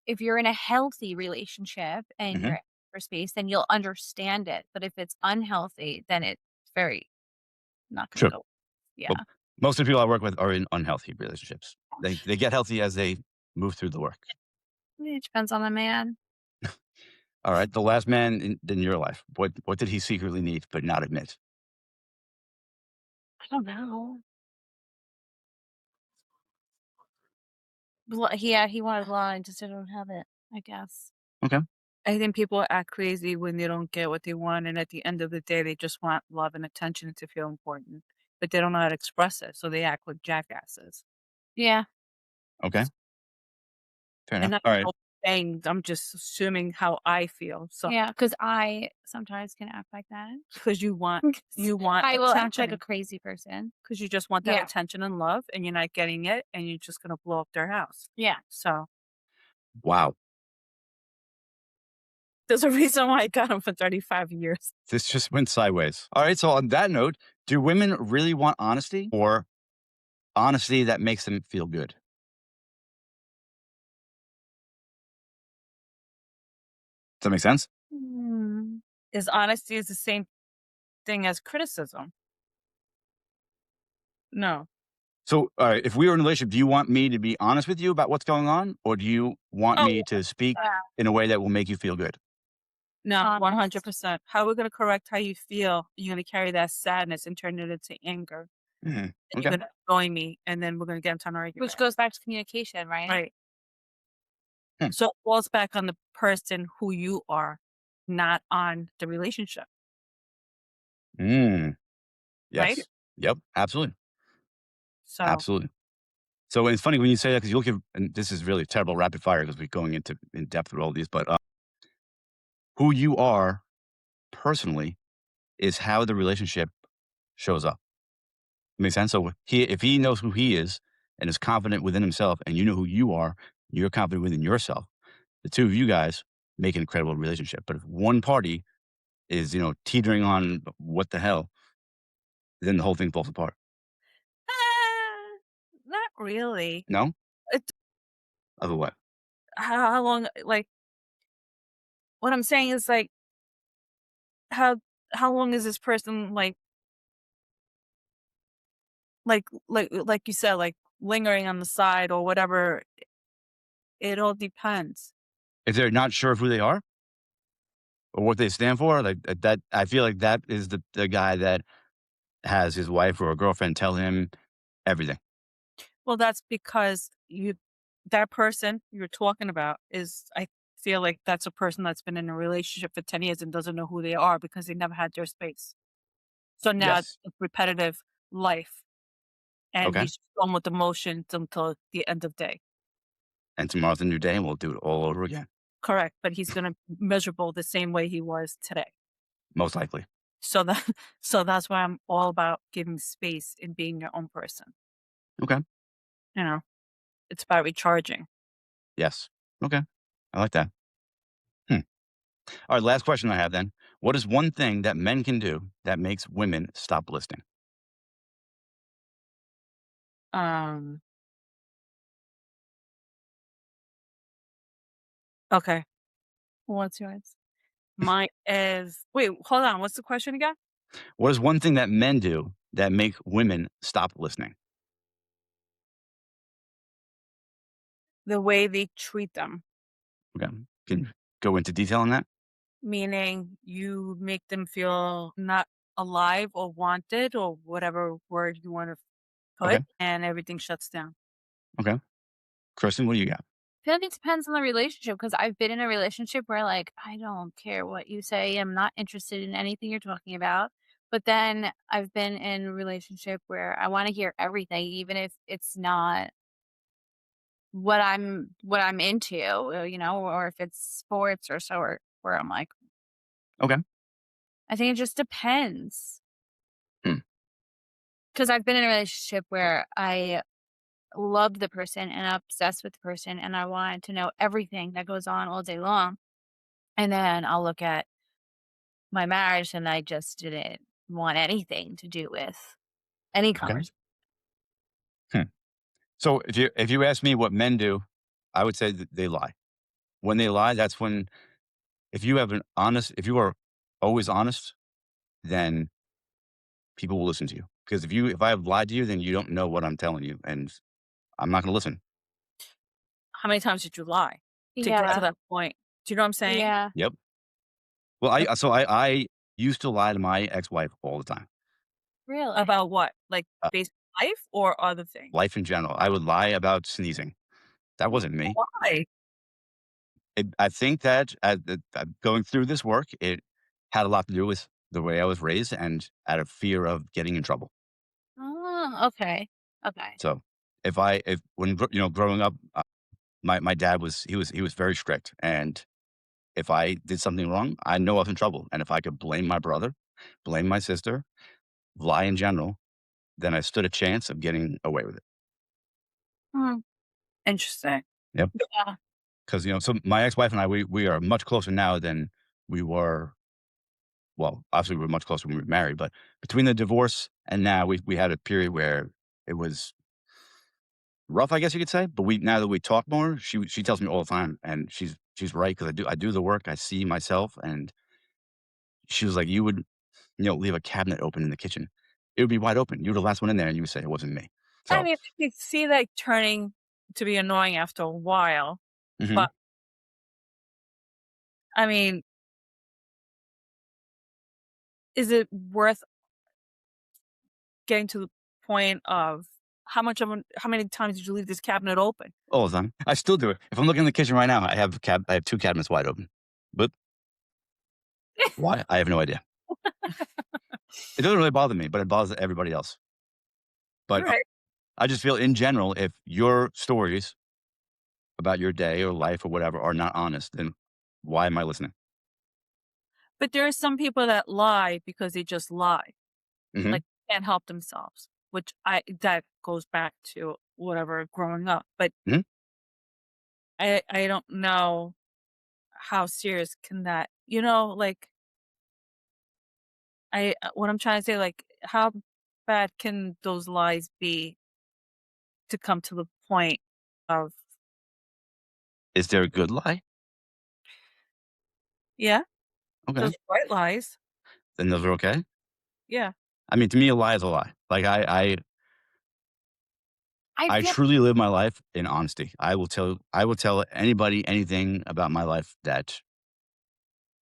if you're in a healthy relationship and
Mhm.
you're for space, then you'll understand it. But if it's unhealthy, then it's very not going
Sure.
to go. Yeah.
Well, most of the people I work with are in unhealthy relationships. They get healthy as they move through the work.
It depends on the man.
All right. The last man in your life. What did he secretly need but not admit?
I don't know. Yeah, he wanted love, I just didn't have it, I guess.
Okay.
I think people act crazy when they don't get what they want. And at the end of the day, they just want love and attention to feel important, but they don't know how to express it. So they act like jackasses.
Yeah.
Okay. Fair
And
enough.
I'm
All right.
not saying, I'm just assuming how I feel. So
Yeah, because I sometimes can act like that.
because you want
I will act like
attention.
a crazy person.
Because you just want that
Yeah.
attention and love, and you're not getting it, and you're just gonna blow up their house.
Yeah.
So
Wow.
there's a reason why I got him for 35 years.
This just went sideways. All right. So on that note, do women really want honesty or honesty that makes them feel good? Does that make sense?
Mm.
Is honesty is the same thing as criticism? No.
So, all right, if we were in a relationship, do you want me to be honest with you about what's going on, or do you want
Oh,
me to speak
Yeah.
in a way that will make you feel good?
No,
honest.
100%. How we're gonna correct how you feel, you're gonna carry that sadness and turn it into anger,
Mhm.
and you're
Okay.
gonna annoy me, and then we're gonna get into an
Which
argument.
goes back to communication, right?
Right.
Hmm.
So it falls back on the person who you are, not on the relationship,
Mm.
right?
Yes. Yep. Absolutely.
So
Absolutely. So it's funny when you say that because you look at, and this is really terrible rapid fire because we're going into in depth with all these, but who you are personally is how the relationship shows up. Makes sense? So if he knows who he is and is confident within himself and you know who you are, you're confident within yourself, the two of you guys make an incredible relationship. But if one party is, teetering on what the hell, then the whole thing falls apart.
not really.
No?
It
Other what?
how long like, what I'm saying is, like, how how long is this person, like you said, like, lingering on the side or whatever? It all depends.
If they're not sure of who they are or what they stand for, like that, I feel like that is the guy that has his wife or a girlfriend tell him everything.
Well, that's because that person you're talking about is, I feel like that's a person that's been in a relationship for 10 years and doesn't know who they are because they never had their space. So now
Yes.
it's repetitive life, and
Okay.
he's just going with emotions until the end of day.
And tomorrow's a new day and we'll do it all over again.
Correct, but he's gonna be miserable the same way he was today.
Most likely.
So that so that's why I'm all about giving space and being your own person.
Okay.
You know, it's about recharging.
Yes. Okay. I like that. Hmm. All right. Last question I have then. What is one thing that men can do that makes women stop listening?
Um, okay. What's yours? Mine is wait, hold on. What's the question again?
What is one thing that men do that make women stop listening?
The way they treat them,
Okay. Can you go into detail on that?
meaning you make them feel not alive or wanted or whatever word you want to
Okay.
put, and everything shuts down.
Okay. Kristen, what do you got?
I feel like it depends on the relationship because I've been in a relationship where, like, I don't care what you say. I'm not interested in anything you're talking about. But then I've been in a relationship where I want to hear everything, even if it's not what I'm into, or if it's sports or so, or where I'm like,
Okay.
I think it just depends.
Hmm.
Because I've been in a relationship where I loved the person and obsessed with the person, and I wanted to know everything that goes on all day long. And then I'll look at my marriage and I just didn't want anything to do with any
Okay.
conversation.
Hmm. So if you ask me what men do, I would say that they lie. When they lie, that's when if you are always honest, then people will listen to you. Because if I have lied to you, then you don't know what I'm telling you, and I'm not going to listen.
How many times did you lie to get to
Yeah.
that point? Do you know what I'm saying?
Yeah.
Yep. Well, I used to lie to my ex-wife all the time.
Really?
About what? Like,
Uh,
based on life or other things?
life in general. I would lie about sneezing. That wasn't me.
Why?
I think that going through this work, it had a lot to do with the way I was raised and out of fear of getting in trouble.
Oh, okay. Okay.
So if when growing up, my dad was very strict, and if I did something wrong, I know I was in trouble. And if I could blame my brother, blame my sister, lie in general, then I stood a chance of getting away with it.
Hmm, interesting.
Yep.
Yeah.
Because so my ex-wife and I, we are much closer now than we were. Well, obviously, we were much closer when we were married, but between the divorce and now, we had a period where it was rough, I guess you could say. But now that we talk more, she tells me all the time, and she's right because I do the work, I see myself, and she was like, "You would leave a cabinet open in the kitchen, it would be wide open. You were the last one in there, and you would say it wasn't me."
I
So,
mean, I could see that turning to be annoying after a while,
mhm.
but I mean, is it worth getting to the point of how many times did you leave this cabinet open?
All the time. I still do it. If I'm looking in the kitchen right now, I have 2 cabinets wide open. But why? I have no idea. It doesn't really bother me, but it bothers everybody else. But
Right.
I just feel in general, if your stories about your day or life or whatever are not honest, then why am I listening?
But there are some people that lie because they just lie,
Mhm.
like, can't help themselves, which that goes back to whatever growing up. But
Mhm.
I don't know how serious can that, like, what I'm trying to say, like, how bad can those lies be to come to the point of,
Is there a good lie?
yeah,
Okay.
those white lies.
Then those are okay?
Yeah.
I mean, to me, a lie is a lie. Like,
I
I
feel
truly live my life in honesty. I will tell anybody anything about my life that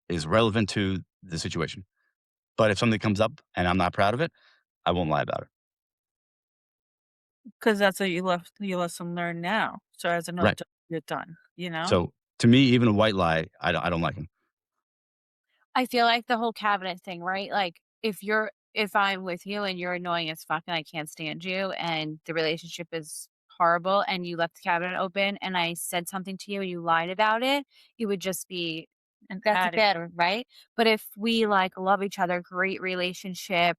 is relevant to the situation. But if something comes up and I'm not proud of it, I won't lie about it.
'Cause that's what you lesson learned now. So as an
Right.
adult, you're done, you know?
So, to me, even a white lie, I don't like them.
I feel like the whole cabinet thing, right? Like if I'm with you and you're annoying as fuck and I can't stand you and the relationship is horrible and you left the cabinet open and I said something to you and you lied about it, it would just be
And
that's a
add it.
bad one, right? But if we like love each other, great relationship,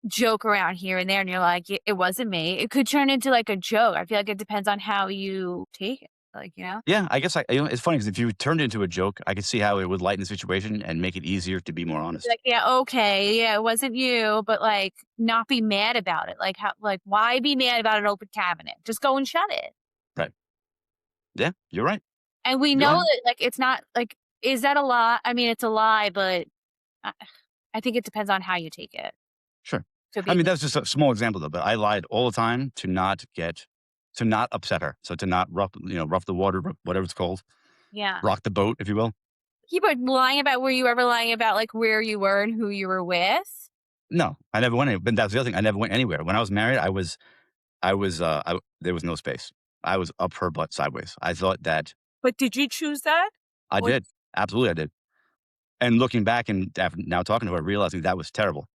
joke around here and there and you're like, it wasn't me, it could turn into like a joke. I feel like it depends on how you take it. Like,
Yeah, I guess it's funny because if you turned it into a joke, I could see how it would lighten the situation and make it easier to be more
Be
honest.
like, "Yeah, okay, yeah, it wasn't you," but, like, not be mad about it. Like, why be mad about an open cabinet? Just go and shut it.
Right. Yeah, you're right.
And we
You're
know
right.
that, like, it's not like, is that a lie? I mean, it's a lie, but I I think it depends on how you take it.
Sure.
Could
I
be
mean,
me.
that's just a small example though, but I lied all the time to not upset her. So to not rough the water, whatever it's called,
Yeah.
rock the boat, if you will.
You were lying about were you ever lying about, like, where you were and who you were with?
No, I never went but that's the other thing. I never went anywhere. When I was married, there was no space. I was up her butt sideways. I thought that
But did you choose that?
I
Or
did. Absolutely, I did. And looking back and after now talking to her, realizing that was terrible.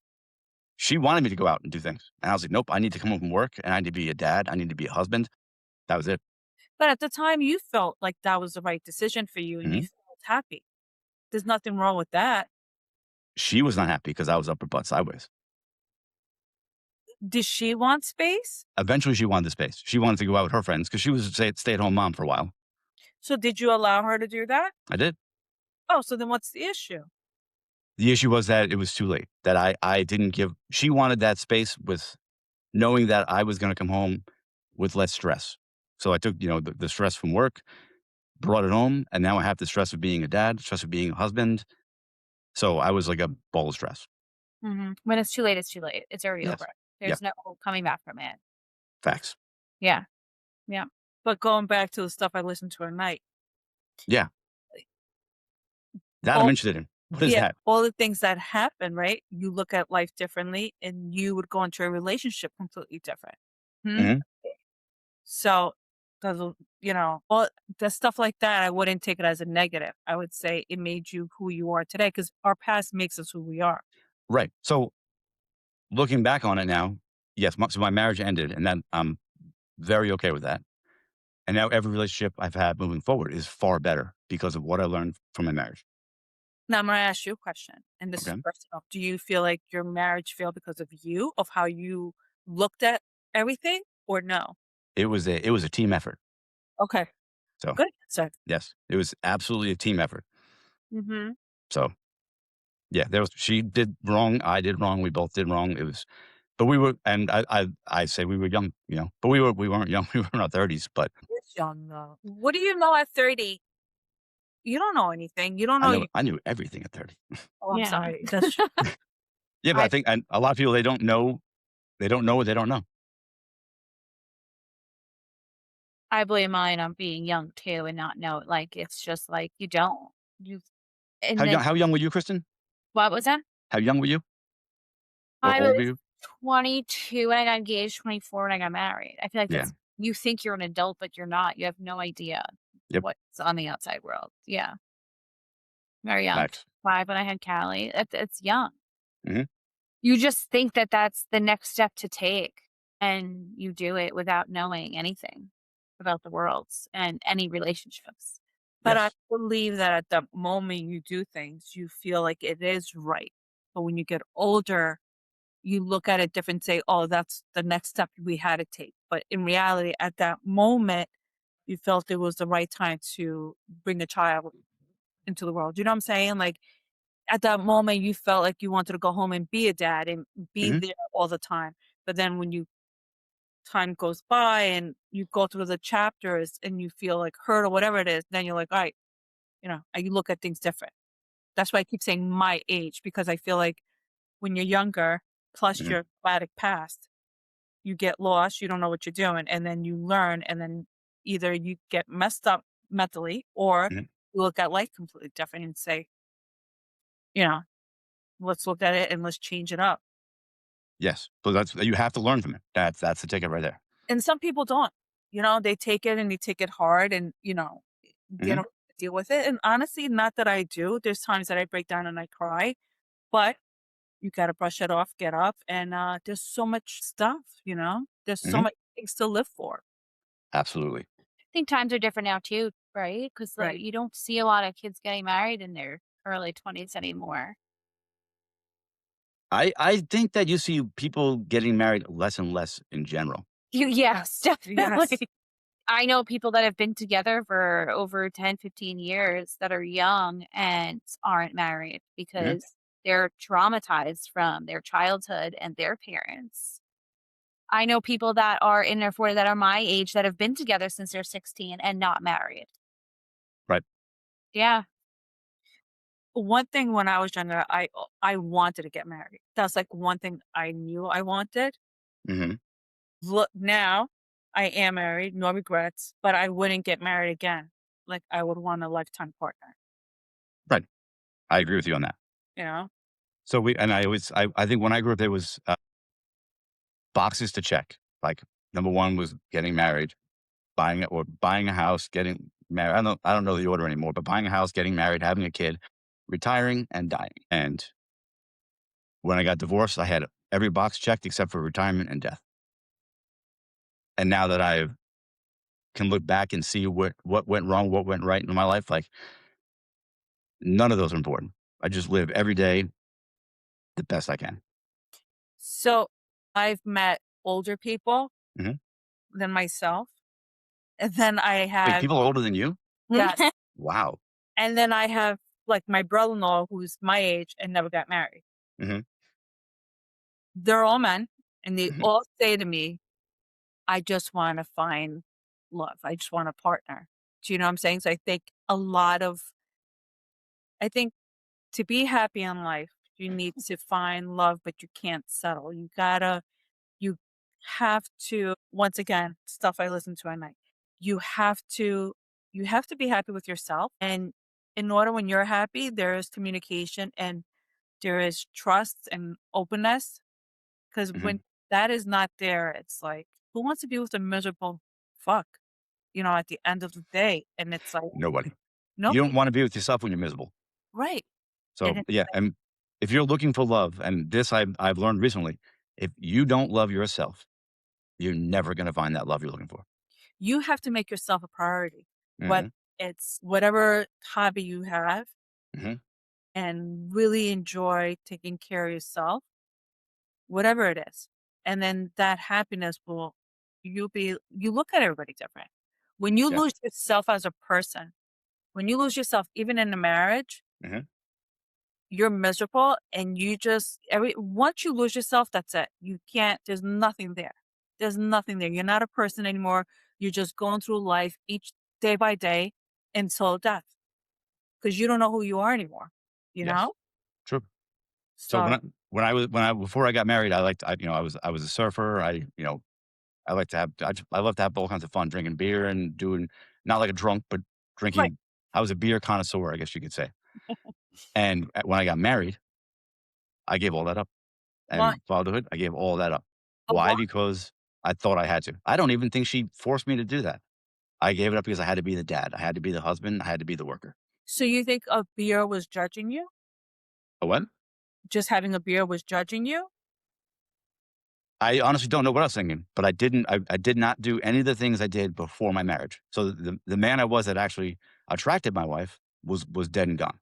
She wanted me to go out and do things. And I was like, nope, I need to come home from work and I need to be a dad. I need to be a husband. That was it.
but at the time, you felt like that was the right decision for you and you
Mhm.
felt happy. There's nothing wrong with that.
She was not happy because I was up her butt sideways.
Did she want space?
Eventually, she wanted the space. She wanted to go out with her friends because she was a stay-at-home mom for a while.
So did you allow her to do that?
I did.
Oh, so then what's the issue?
The issue was that it was too late, that I didn't give she wanted that space with knowing that I was gonna come home with less stress. So I took, the stress from work, brought it home, and now I have the stress of being a dad, stress of being a husband. So I was like a ball of stress.
When it's too late, it's too late. It's already
Yes.
over.
Yeah.
There's no coming back from it.
Facts.
Yeah. Yeah.
But going back to the stuff I listened to at night,
Yeah. That I'm
all
interested in. What is
yeah,
that?
all the things that happen, right? You look at life differently and you would go into a relationship completely different. Hmm?
Mhm.
So, does all the stuff like that, I wouldn't take it as a negative. I would say it made you who you are today because our past makes us who we are.
Right. So looking back on it now, yes, so my marriage ended, and then I'm very okay with that. And now every relationship I've had moving forward is far better because of what I learned from my marriage.
Now, I'm going to ask you a question, and this is
Okay.
personal. Do you feel like your marriage failed because of you, of how you looked at everything, or no?
It was a team effort.
Okay,
So
good answer.
yes, it was absolutely a team effort.
Hmm.
So yeah, she did wrong, I did wrong, we both did wrong. But we were, and I say we were young, but we weren't young. We were in our 30s, but
It's young though. What do you know at 30? You don't know anything. You don't
I
know.
know I knew everything at 30.
Oh, I'm
Yeah.
sorry. That's true.
Yeah, but I
I
think and a lot of people they don't know what they don't know.
I blame mine on being young too and not know it. Like, it's just like you don't. You and
How
then
young were you, Kristen?
what was that?
How young were you? Or
I
old were
was
you?
22 when I got engaged, 24 when I got married. I feel like
Yeah.
that's you think you're an adult, but you're not. You have no idea
Yep.
what's on the outside world. Yeah, very young.
Facts.
5 when I had Callie. It's young.
Mhm.
You just think that that's the next step to take, and you do it without knowing anything about the worlds and any relationships.
But I
Yes.
believe that at the moment you do things, you feel like it is right. But when you get older, you look at it different, say, oh, that's the next step we had to take. But in reality, at that moment, you felt it was the right time to bring a child into the world. You know what I'm saying? Like at that moment, you felt like you wanted to go home and be a dad and be
Mhm.
there all the time. But then when you time goes by and you go through the chapters and you feel like hurt or whatever it is, then you're like, all right, you look at things different. That's why I keep saying my age, because I feel like when you're younger, plus
Mhm.
your traumatic past, you get lost, you don't know what you're doing, and then you learn, and then either you get messed up mentally or
Mhm.
you look at life completely different and say, you know, let's look at it and let's change it up.
Yes. So that's you have to learn from it. That's the ticket right there.
And some people don't. They take it and they take it hard and, they
Mhm.
don't deal with it. And honestly, not that I do. There's times that I break down and I cry, but you gotta brush it off, get up, and there's so much stuff, There's so
Mhm.
much things to live for.
Absolutely.
I think times are different now too, right? Because
Right.
you don't see a lot of kids getting married in their early 20s anymore.
I think that you see people getting married less and less in general.
Yes,
Yes.
definitely. I know people that have been together for over 10, 15 years that are young and aren't married
Mhm.
because they're traumatized from their childhood and their parents. I know people that are in their 40s that are my age that have been together since they're 16 and not married.
Right.
Yeah.
One thing when I was younger, I wanted to get married. That's like one thing I knew I wanted.
Mhm.
Look, now I am married, no regrets, but I wouldn't get married again. Like I would want a lifetime partner,
Right. I agree with you on that.
you know?
So I think when I grew up, there was, boxes to check. Like, number 1 was getting married, buying a house, getting married. I don't know the order anymore, but buying a house, getting married, having a kid, retiring, and dying. And when I got divorced, I had every box checked except for retirement and death. And now that I can look back and see what went wrong, what went right in my life, like, none of those are important. I just live every day the best I can.
So I've met older people
Mhm.
than myself. And then I
Wait,
had,
people older than you?
yes.
Wow.
And then I have like my brother-in-law who's my age and never got married.
Mhm.
They're all men and they
Mhm.
all say to me, I just want to find love. I just want a partner. Do you know what I'm saying? So I think to be happy in life, you need to find love, but you can't settle. You have to, once again, stuff I listen to at night. You have to, you have to be happy with yourself. And in order when you're happy, there is communication and there is trust and openness. Because
Mhm.
when that is not there, it's like, who wants to be with a miserable fuck, at the end of the day? And it's like,
Nobody. You don't
nobody,
wanna be with yourself when you're miserable.
right. And
So,
it's
yeah, and if you're looking for love, and this I've learned recently, if you don't love yourself, you're never gonna find that love you're looking for.
you have to make yourself a priority. What
Mhm.
it's whatever hobby you have
Mhm.
and really enjoy taking care of yourself, whatever it is. And then that happiness you look at everybody different. When you
Yes.
lose yourself as a person, when you lose yourself even in a marriage,
Mhm.
you're miserable and you just every once you lose yourself, that's it. You can't, there's nothing there. There's nothing there. You're not a person anymore. You're just going through life each day by day until death because you don't know who you are anymore, you
Yes.
know?
True. So
So,
when I before I got married, I was a surfer. I like to have I love to have all kinds of fun drinking beer and doing not like a drunk, but
right.
drinking. I was a beer connoisseur, I guess you could say. And when I got married, I gave all that up.
Why?
And fatherhood, I gave all that up.
Why?
Why? Because I thought I had to. I don't even think she forced me to do that. I gave it up because I had to be the dad. I had to be the husband. I had to be the worker.
So you think a beer was judging you?
A what?
Just having a beer was judging you?
I honestly don't know what I was thinking, but I did not do any of the things I did before my marriage. So the man I was that actually attracted my wife was dead and gone.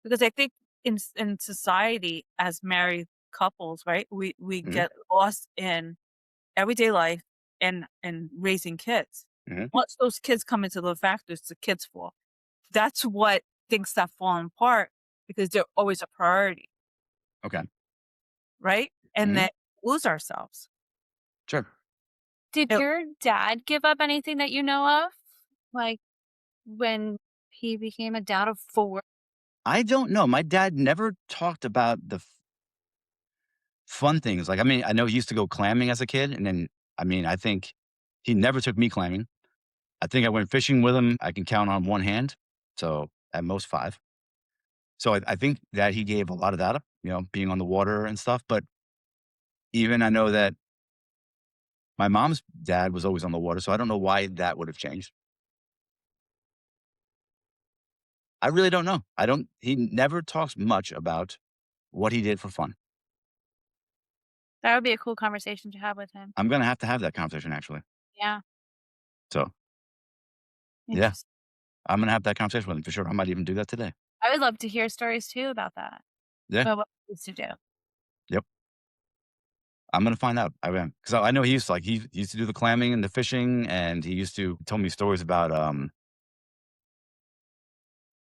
Because I think in society as married couples, right, we
Mhm.
get lost in everyday life and raising kids.
Mhm.
Once those kids come into the factor, it's the kids' fault. That's what things start falling apart because they're always a priority,
Okay.
right? And
Mhm.
then lose ourselves.
Sure.
Did
It-
your dad give up anything that you know of? Like when he became a dad of 4?
I don't know. My dad never talked about the fun things. Like, I mean, I know he used to go clamming as a kid, and then, I mean, I think he never took me clamming. I think I went fishing with him. I can count on one hand, so at most 5. So I think that he gave a lot of that up, being on the water and stuff. But even I know that my mom's dad was always on the water, so I don't know why that would have changed. I really don't know. He never talks much about what he did for fun.
That would be a cool conversation to have with him.
I'm going to have that conversation actually.
Yeah,
So yeah,
interesting.
I'm going to have that conversation with him for sure. I might even do that today.
I would love to hear stories too about that.
Yeah.
About what he used to do.
Yep. I'm going to find out. I am. Cause I know he used to do the clamming and the fishing, and he used to tell me stories about,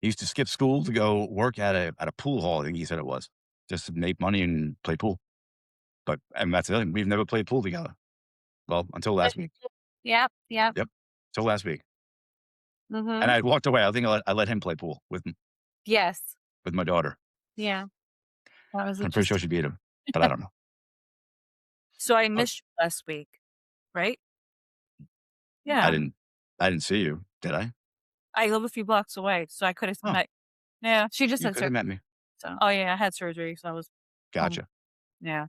he used to skip school to go work at a pool hall. I think he said it was just to make money and play pool. And that's it. We've never played pool together. Well, until last week.
Yep, yep.
Yep. Till last week. And
Mhm.
I walked away. I think I let him play pool
Yes.
with my daughter.
Yeah. That was
I'm pretty sure
interesting.
she beat him, but I don't know.
So I
Uh,
missed you last week, right?
I
Yeah.
didn't I didn't see you, did I?
I live a few blocks away, so I could have
Oh,
met. Yeah.
She just
you
had
could have
surgery,
met me.
so
Oh yeah, I had surgery, so I was home.
Gotcha.
Yeah.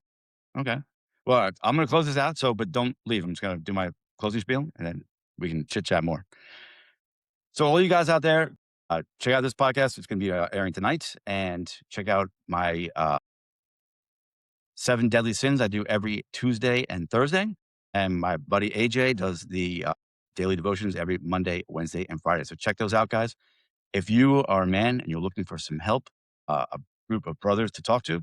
Okay. Well, I'm going to close this out. But don't leave. I'm just going to do my closing spiel, and then we can chit chat more. So all you guys out there, check out this podcast. It's going to be airing tonight, and check out my 7 Deadly Sins I do every Tuesday and Thursday. And my buddy AJ does the daily devotions every Monday, Wednesday, and Friday. So check those out, guys. If you are a man and you're looking for some help, a group of brothers to talk to,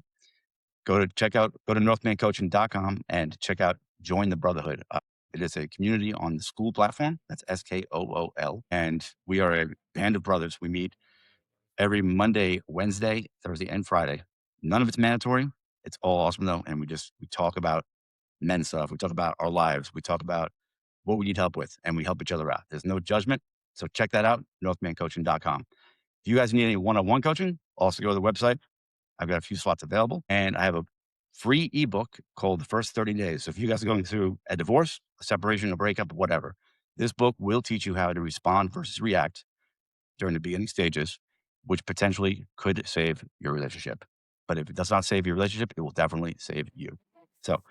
go to northmancoaching.com and check out Join the Brotherhood. It is a community on the School platform. That's SKOOL. And we are a band of brothers. We meet every Monday, Wednesday, Thursday, and Friday. None of it's mandatory. It's all awesome though. And we talk about men stuff. We talk about our lives. We talk about what we need help with, and we help each other out. There's no judgment. So check that out, northmancoaching.com. If you guys need any one-on-one coaching, also go to the website. I've got a few slots available, and I have a free ebook called The First 30 Days. So if you guys are going through a divorce, a separation, a breakup, whatever, this book will teach you how to respond versus react during the beginning stages, which potentially could save your relationship. But if it does not save your relationship, it will definitely save you. So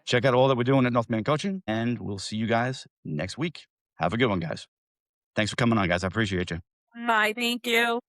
check out all that we're doing at Northman Coaching, and we'll see you guys next week. Have a good one, guys. Thanks for coming on, guys. I appreciate you.
Bye. Thank you.